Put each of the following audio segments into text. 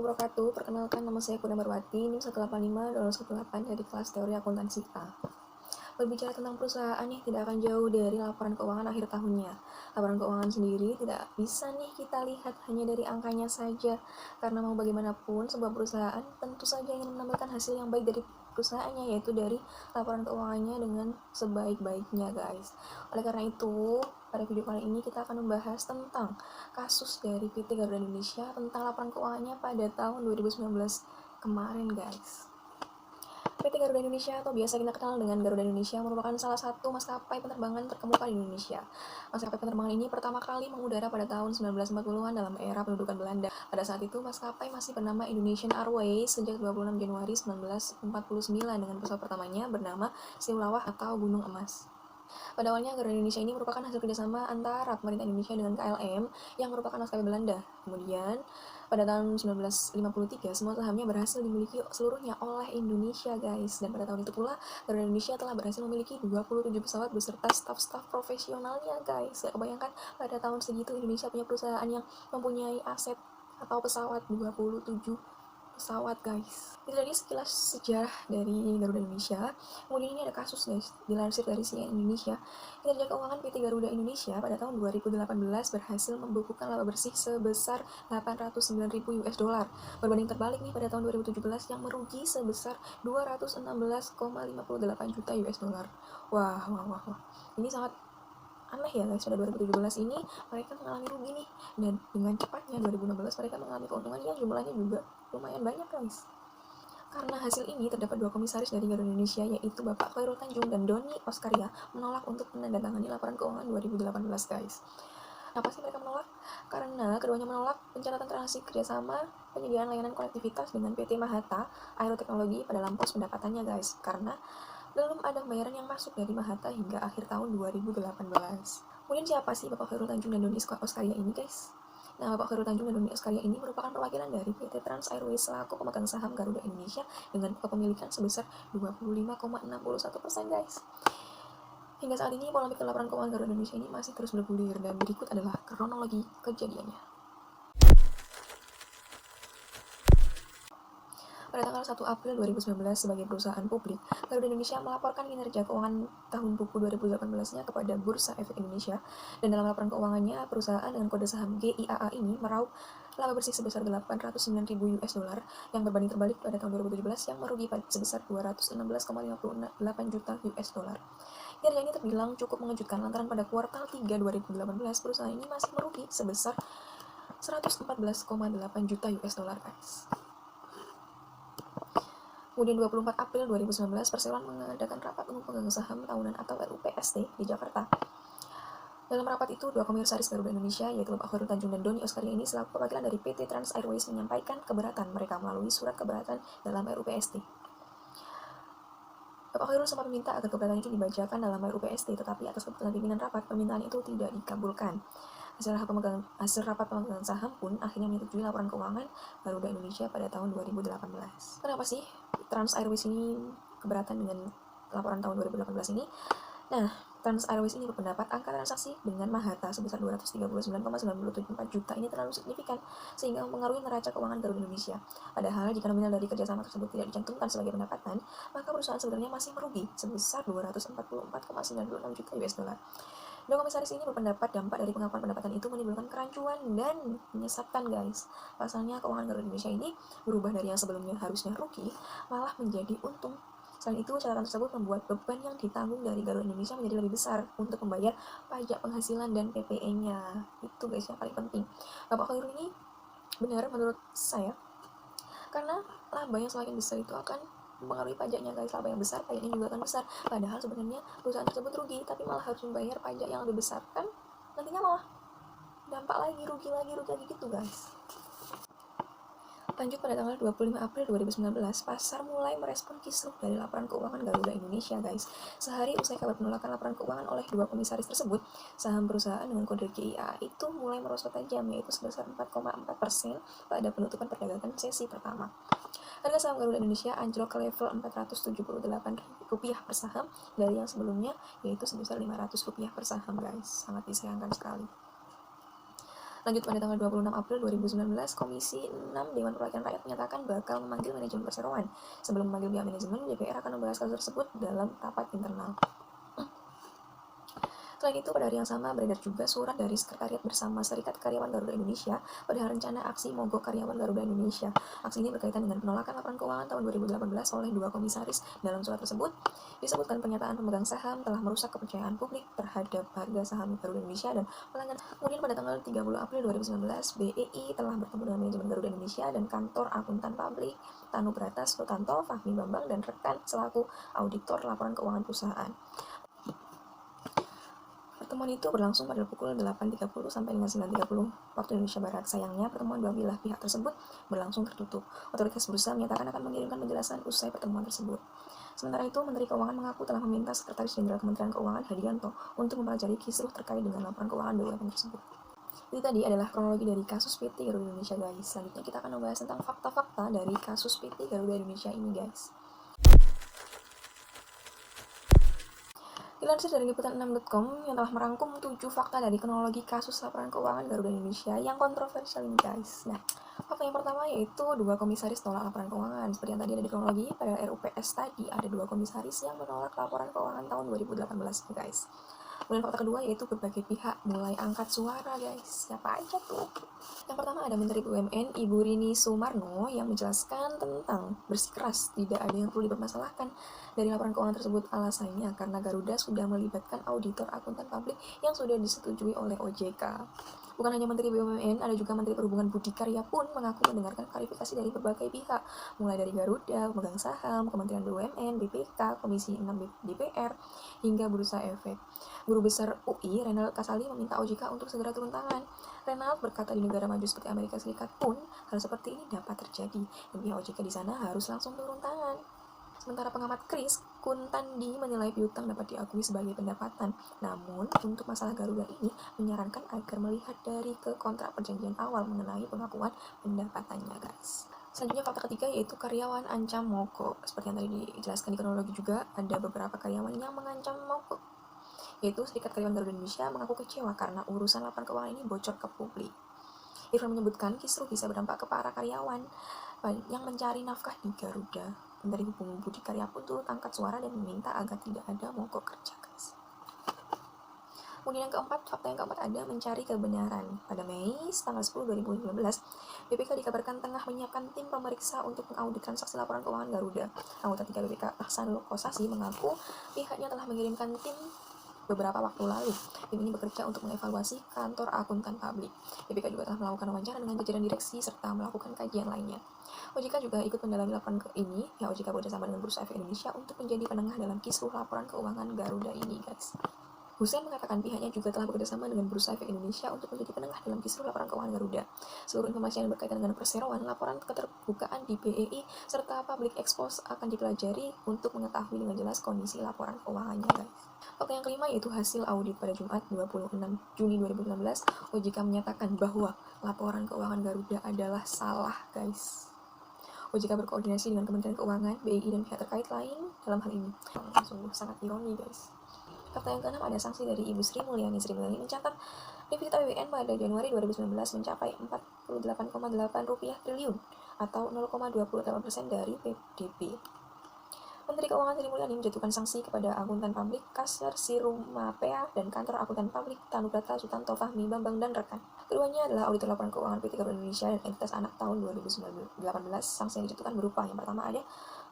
wabarakatuh. Perkenalkan, nama saya Kuna Marwati, NIM 185 dari kelas teori akuntansi A. Berbicara tentang perusahaan nih, tidak akan jauh dari laporan keuangan akhir tahunnya. Laporan keuangan sendiri tidak bisa nih kita lihat hanya dari angkanya saja, karena mau bagaimanapun sebuah perusahaan tentu saja ingin menampilkan hasil yang baik dari perusahaannya, yaitu dari laporan keuangannya dengan sebaik-baiknya, guys. Oleh karena itu, pada video kali ini kita akan membahas tentang kasus dari PT Garuda Indonesia tentang laporan keuangannya pada tahun 2019 kemarin, guys. PT Garuda Indonesia atau biasa kita kenal dengan Garuda Indonesia merupakan salah satu maskapai penerbangan terkemuka di Indonesia. Maskapai penerbangan ini pertama kali mengudara pada tahun 1940-an dalam era pendudukan Belanda. Pada saat itu maskapai masih bernama Indonesian Airways sejak 26 Januari 1949 dengan pesawat pertamanya bernama Siulawah atau Gunung Emas. Pada awalnya Garuda Indonesia ini merupakan hasil kerjasama antara pemerintah Indonesia dengan KLM yang merupakan maskapai Belanda. Kemudian pada tahun 1953 semua sahamnya berhasil dimiliki seluruhnya oleh Indonesia, guys. Dan pada tahun itu pula Garuda Indonesia telah berhasil memiliki 27 pesawat beserta staf-staf profesionalnya, guys. Gak kebayangkan pada tahun segitu Indonesia punya perusahaan yang mempunyai aset atau pesawat 27 pesawat, guys. Itu tadi sekilas sejarah dari Garuda Indonesia. Kemudian ini ada kasus, guys, dilansir dari CNN Indonesia. Kinerja keuangan PT Garuda Indonesia pada tahun 2018 berhasil membukukan laba bersih sebesar 809.000 US dollar. Berbanding terbalik nih pada tahun 2017 yang merugi sebesar 216,58 juta US dollar. Wah. Ini sangat aneh ya, guys. Pada 2017 ini mereka mengalami rugi nih, dan dengan cepatnya 2016 mereka mengalami keuntungan yang jumlahnya juga lumayan banyak, guys. Karena hasil ini terdapat dua komisaris dari Garuda Indonesia, yaitu Bapak Khairul Tanjung dan Doni Oskaria, menolak untuk menandatangani laporan keuangan 2018, guys. Kenapa sih mereka menolak? Karena keduanya menolak pencatatan transaksi kerjasama penyediaan layanan konektivitas dengan PT Mahata Aeroteknologi pada dalam pos pendapatannya, guys. Karena belum ada pembayaran yang masuk dari Mahata hingga akhir tahun 2018. Kemudian siapa sih Bapak Khairul Tanjung dan Doni Oskaria ini, guys? Nah, Bapak Khairul Tanjung dan Doni Oskaria ini merupakan perwakilan dari PT Trans Airways selaku pemegang saham Garuda Indonesia dengan kepemilikan sebesar 25,61%, guys. Hingga saat ini polemik laporan keuangan Garuda Indonesia ini masih terus bergulir, dan berikut adalah kronologi kejadiannya. Pada tanggal 1 April 2019 sebagai perusahaan publik, Garuda Indonesia melaporkan kinerja keuangan tahun buku 2018-nya kepada Bursa Efek Indonesia, dan dalam laporan keuangannya, perusahaan dengan kode saham GIAA ini meraup laba bersih sebesar 809.000 US dollar yang berbanding terbalik pada tahun 2017 yang merugi sebesar 216,58 juta US dollar. Kinerja ini terbilang cukup mengejutkan lantaran pada kuartal 3 2018 perusahaan ini masih merugi sebesar 114,8 juta US dollar, guys. Kemudian 24 April 2019, Perseroan mengadakan rapat umum pemegang saham tahunan atau RUPST di Jakarta. Dalam rapat itu, dua komisaris Garuda Indonesia, yaitu Bapak Khairul Tanjung dan Doni Oskaria ini selaku perwakilan dari PT Trans Airways menyampaikan keberatan mereka melalui surat keberatan dalam RUPST. Bapak Khairul sempat meminta agar keberatan itu dibacakan dalam RUPST, tetapi atas keputusan pimpinan rapat, permintaan itu tidak dikabulkan. Hasil rapat pemegang saham pun akhirnya menyetujui laporan keuangan Garuda Indonesia pada tahun 2018. Kenapa sih Trans Airways ini keberatan dengan laporan tahun 2018 ini? Nah, Trans Airways ini berpendapat angka transaksi dengan Mahata sebesar 239,974 juta ini terlalu signifikan sehingga mempengaruhi neraca keuangan Garuda Indonesia. Padahal jika nominal dari kerjasama tersebut tidak dicantumkan sebagai pendapatan, maka perusahaan sebenarnya masih merugi sebesar 244,96 juta US dollar. Dua komisaris ini berpendapat dampak dari pengakuan pendapatan itu menimbulkan kerancuan dan menyesatkan, guys. Pasalnya keuangan Garuda Indonesia ini berubah dari yang sebelumnya harusnya rugi malah menjadi untung. Selain itu, catatan tersebut membuat beban yang ditanggung dari Garuda Indonesia menjadi lebih besar untuk membayar pajak penghasilan dan PPE-nya. Itu, guys, yang paling penting. Bapak Khairul ini benar menurut saya, karena laba yang semakin besar itu akan mempengaruhi pajaknya, guys. Laba yang besar, pajaknya juga akan besar. Padahal sebenarnya perusahaan tersebut rugi, tapi malah harus membayar pajak yang lebih besar, kan nantinya malah dampak lagi, rugi lagi gitu, guys. Lanjut pada tanggal 25 April 2019, pasar mulai merespon kisruh dari laporan keuangan Garuda Indonesia, guys. Sehari usai kabar penolakan laporan keuangan oleh dua komisaris tersebut, saham perusahaan dengan kode GIA itu mulai merosot tajam, yaitu sebesar 4,4% pada penutupan perdagangan sesi pertama. Harga saham Garuda Indonesia anjlok ke level Rp478 per saham dari yang sebelumnya, yaitu sebesar Rp500 per saham, guys. Sangat disayangkan sekali. Lanjut pada tanggal 26 April 2019, Komisi 6 Dewan Perwakilan Rakyat menyatakan bakal memanggil manajemen perseroan. Sebelum memanggil pihak manajemen, DPR akan membahas kasus tersebut dalam rapat internal. Selain itu, pada hari yang sama beredar juga surat dari Sekretariat Bersama Serikat Karyawan Garuda Indonesia pada rencana aksi mogok karyawan Garuda Indonesia. Aksi ini berkaitan dengan penolakan laporan keuangan tahun 2018 oleh 2 komisaris. Dalam surat tersebut, disebutkan pernyataan pemegang saham telah merusak kepercayaan publik terhadap harga saham Garuda Indonesia dan pelanggan. Kemudian pada tanggal 30 April 2019, BEI telah bertemu dengan manajemen Garuda Indonesia dan kantor akuntan publik Tanubrata Sutanto, Fahmi Bambang, dan rekan selaku auditor laporan keuangan perusahaan. Pertemuan itu berlangsung pada pukul 8.30 sampai dengan 9.30 waktu Indonesia Barat. Sayangnya, pertemuan dua belah pihak tersebut berlangsung tertutup. Otoritas berusaha menyatakan akan mengirimkan penjelasan usai pertemuan tersebut. Sementara itu, Menteri Keuangan mengaku telah meminta Sekretaris Jenderal Kementerian Keuangan Hadianto untuk mempelajari kisruh terkait dengan laporan keuangan BUMN tersebut. Itu tadi adalah kronologi dari kasus PT Garuda Indonesia, guys. Selanjutnya kita akan membahas tentang fakta-fakta dari kasus PT Garuda Indonesia ini, guys. Dilansir dari liputan6.com yang telah merangkum 7 fakta dari kronologi kasus laporan keuangan Garuda Indonesia yang kontroversial ini, guys. Nah, fakta yang pertama yaitu 2 komisaris tolak laporan keuangan. Seperti yang tadi ada di kronologi, pada RUPS tadi ada 2 komisaris yang menolak laporan keuangan tahun 2018, guys. Kemudian fakta kedua yaitu berbagai pihak mulai angkat suara, guys. Siapa aja tuh? Yang pertama ada Menteri BUMN Ibu Rini Sumarno yang menjelaskan tentang bersikeras tidak ada yang perlu dipermasalahkan dari laporan keuangan tersebut. Alasannya karena Garuda sudah melibatkan auditor akuntan publik yang sudah disetujui oleh OJK. Bukan hanya Menteri BUMN, ada juga Menteri Perhubungan Budi Karya pun mengaku mendengarkan klarifikasi dari berbagai pihak, mulai dari Garuda, pemegang saham, Kementerian BUMN, BPK, Komisi 6 DPR, hingga Bursa Efek. Guru Besar UI, Renald Kasali, meminta OJK untuk segera turun tangan. Renald berkata di negara maju seperti Amerika Serikat pun hal seperti ini dapat terjadi, dan pihak OJK di sana harus langsung turun tangan. Sementara pengamat Kris Kuntandi menilai piutang dapat diakui sebagai pendapatan. Namun, untuk masalah Garuda ini menyarankan agar melihat dari ke kontrak perjanjian awal mengenai pengakuan pendapatannya, guys. Selanjutnya fakta ketiga yaitu karyawan ancam mogok. Seperti yang tadi dijelaskan di kronologi juga, ada beberapa karyawan yang mengancam mogok, yaitu Serikat Karyawan Garuda Indonesia mengaku kecewa karena urusan laporan keuangan ini bocor ke publik. Irfan menyebutkan kisruh bisa berdampak ke para karyawan yang mencari nafkah di Garuda. Menteri Perhubungan Budi Karya pun turut angkat suara dan meminta agar tidak ada mogok kerja, guys. Kemudian fakta yang keempat ada mencari kebenaran. Pada Mei tanggal 10 2019, BPK dikabarkan tengah menyiapkan tim pemeriksa untuk mengaudit transaksi laporan keuangan Garuda. Anggota 3 BPK Ahsanul Kosasi mengaku pihaknya telah mengirimkan tim beberapa waktu lalu. Tim ini bekerja untuk mengevaluasi kantor akuntan publik. BPK juga telah melakukan wawancara dengan jajaran direksi serta melakukan kajian lainnya. OJK juga ikut mendalami laporan ini. Ya, OJK bekerjasama dengan Bursa Efek Indonesia untuk menjadi penengah dalam kisruh laporan keuangan Garuda ini, guys. Hussein mengatakan pihaknya juga telah bekerjasama dengan Bursa Efek Indonesia untuk menjadi penengah dalam kisruh laporan keuangan Garuda. Seluruh informasi yang berkaitan dengan perseroan, laporan keterbukaan di BEI, serta public expose akan dipelajari untuk mengetahui dengan jelas kondisi laporan keuangannya, guys. Fakta yang kelima yaitu hasil audit pada Jumat 26 Juni 2019, OJK menyatakan bahwa laporan keuangan Garuda adalah salah, guys. OJK berkoordinasi dengan Kementerian Keuangan, BEI, dan pihak terkait lain dalam hal ini. Sungguh sangat ironi, guys. Fakta yang keenam ada sanksi dari Ibu Sri Mulyani. Sri Mulyani mencatat defisit APBN pada Januari 2019 mencapai 48,8 rupiah triliun atau 0,28% dari PDB. Menteri Keuangan Sri Mulyani menjatuhkan sanksi kepada akuntan publik Kasser Sirumapea dan kantor akuntan publik Tanubrata Sutanto, Fahmi Bambang, dan rekan. Keduanya adalah auditor laporan keuangan PT Garuda Indonesia dan entitas anak tahun 2018. Sanksi yang dijatuhkan berupa yang pertama ada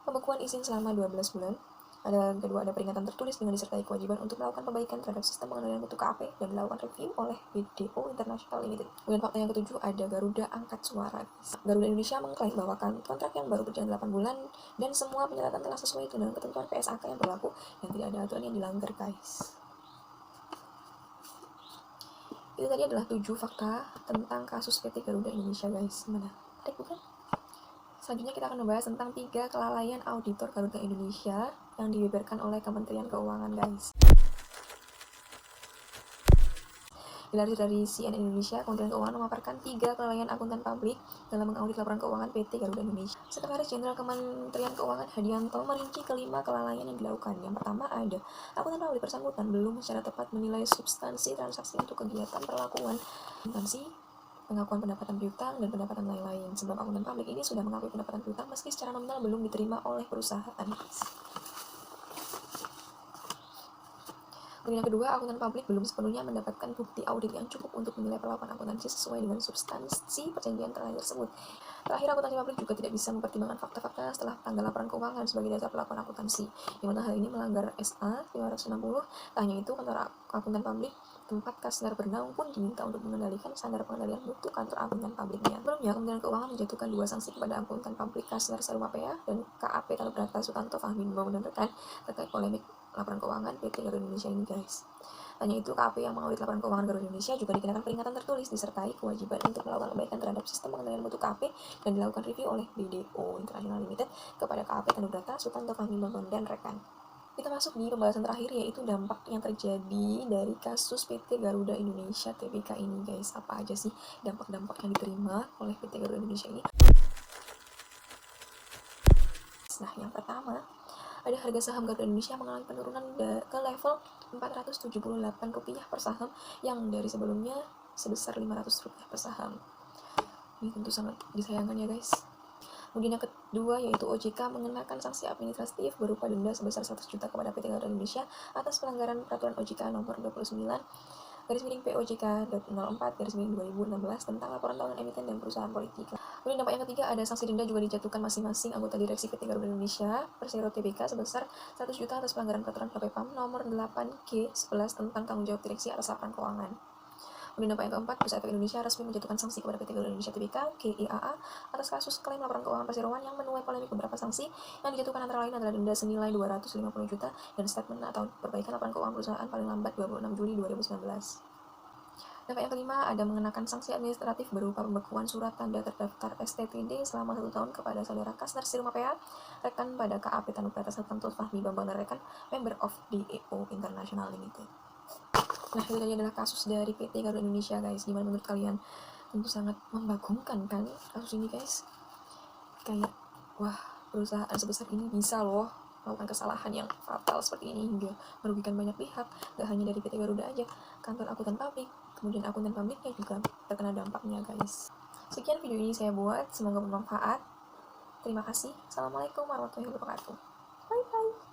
pembekuan izin selama 12 bulan. Yang kedua ada peringatan tertulis dengan disertai kewajiban untuk melakukan perbaikan terhadap sistem pengendalian mutu KAP dan dilakukan review oleh BDO International Limited. Kemudian fakta yang ketujuh ada Garuda angkat suara. Garuda Indonesia mengklaim bahwa kontrak yang baru berjalan 8 bulan dan semua penyelesaian telah sesuai dengan ketentuan PSAK yang berlaku yang tidak ada aturan yang dilanggar, guys. Itu tadi adalah 7 fakta tentang kasus PT Garuda Indonesia, guys. Menarik bukan? Selanjutnya kita akan membahas tentang 3 kelalaian auditor Garuda Indonesia yang dibeberkan oleh Kementerian Keuangan, guys. Dilansir dari CNN Indonesia, Kementerian Keuangan memaparkan 3 kelalaian akuntan publik dalam mengaudit laporan keuangan PT Garuda Indonesia. Sekretaris Jenderal Kementerian Keuangan Hadianto merinci kelima kelalaian yang dilakukan. Yang pertama ada akuntan publik bersangkutan belum secara tepat menilai substansi transaksi untuk kegiatan perlakuan substansi pengakuan pendapatan piutang, dan pendapatan lain-lain. Sebelum akuntan publik ini sudah mengakui pendapatan piutang meski secara nominal belum diterima oleh perusahaan. Kemudian yang kedua, akuntan publik belum sepenuhnya mendapatkan bukti audit yang cukup untuk menilai perlakuan akuntansi sesuai dengan substansi perjanjian terkait tersebut. Terakhir, akuntansi publik juga tidak bisa mempertimbangkan fakta-fakta setelah tanggal laporan keuangan sebagai dasar perlakuan akuntansi, di mana hal ini melanggar SA 560. Tak hanya itu, kantor akuntan publik tempat Kasner bernaung pun diminta untuk mengendalikan standar pengendalian mutu kantor akuntan publiknya. Sebelumnya, Kementerian Keuangan menjatuhkan 2 sanksi kepada akuntan publik Kasner Sarumapea dan KAP Tanubrata Sutanto Fahmi Membangun dan rekan terkait polemik laporan keuangan PT Garuda Indonesia ini, guys. Hanya itu, KAP yang mengaudit laporan keuangan Garuda Indonesia juga dikenakan peringatan tertulis disertai kewajiban untuk melakukan perbaikan terhadap sistem pengendalian mutu KAP dan dilakukan review oleh BDO International Limited kepada KAP Tanubrata Sutanto Fahmi Membangun dan rekan. Kita masuk di pembahasan terakhir, yaitu dampak yang terjadi dari kasus PT Garuda Indonesia Tbk ini, guys. Apa aja sih dampak-dampak yang diterima oleh PT Garuda Indonesia ini? Nah, yang pertama, ada harga saham Garuda Indonesia mengalami penurunan ke level Rp478 per saham yang dari sebelumnya sebesar Rp500 per saham. Ini tentu sangat disayangkan ya, guys. Kemudian yang kedua, yaitu OJK mengenakan sanksi administratif berupa denda sebesar 100 juta kepada PT Garuda Indonesia atas pelanggaran peraturan OJK nomor 29 POJK.04/2016 tentang laporan tahunan emiten dan perusahaan politik. Kemudian dampak yang ketiga, ada sanksi denda juga dijatuhkan masing-masing anggota direksi PT Garuda Indonesia Persero Tbk sebesar 100 juta atas pelanggaran peraturan KPPAM nomor 8G11 tentang tanggung jawab direksi atas laporan keuangan. Kemudian dampak yang keempat, Bursa Efek Indonesia resmi menjatuhkan sanksi kepada PT Garuda Indonesia Tbk (GIAA) atas kasus klaim laporan keuangan perseroan yang menuai polemik. Beberapa sanksi yang dijatuhkan antara lain adalah denda senilai 250 juta dan statement atau perbaikan laporan keuangan perusahaan paling lambat 26 Juli 2019. Dampak yang kelima, ada mengenakan sanksi administratif berupa pembekuan surat tanda terdaftar STTD selama 1 tahun kepada saudara Kasner Sarumapea, rekan pada KAP Tanubrata Sutanto Fahmi Bambang dan rekan, member of DEO International Limited. Nah, itu tadi adalah kasus dari PT Garuda Indonesia, guys. Gimana menurut kalian? Tentu sangat membagongkan kan kasus ini, guys. Kayak, wah, perusahaan sebesar ini bisa loh melakukan kesalahan yang fatal seperti ini hingga merugikan banyak pihak. Gak hanya dari PT Garuda aja, kantor akuntan publik, kemudian akuntan publiknya juga terkena dampaknya, guys. Sekian video ini saya buat, semoga bermanfaat. Terima kasih. Assalamualaikum warahmatullahi wabarakatuh. Bye bye.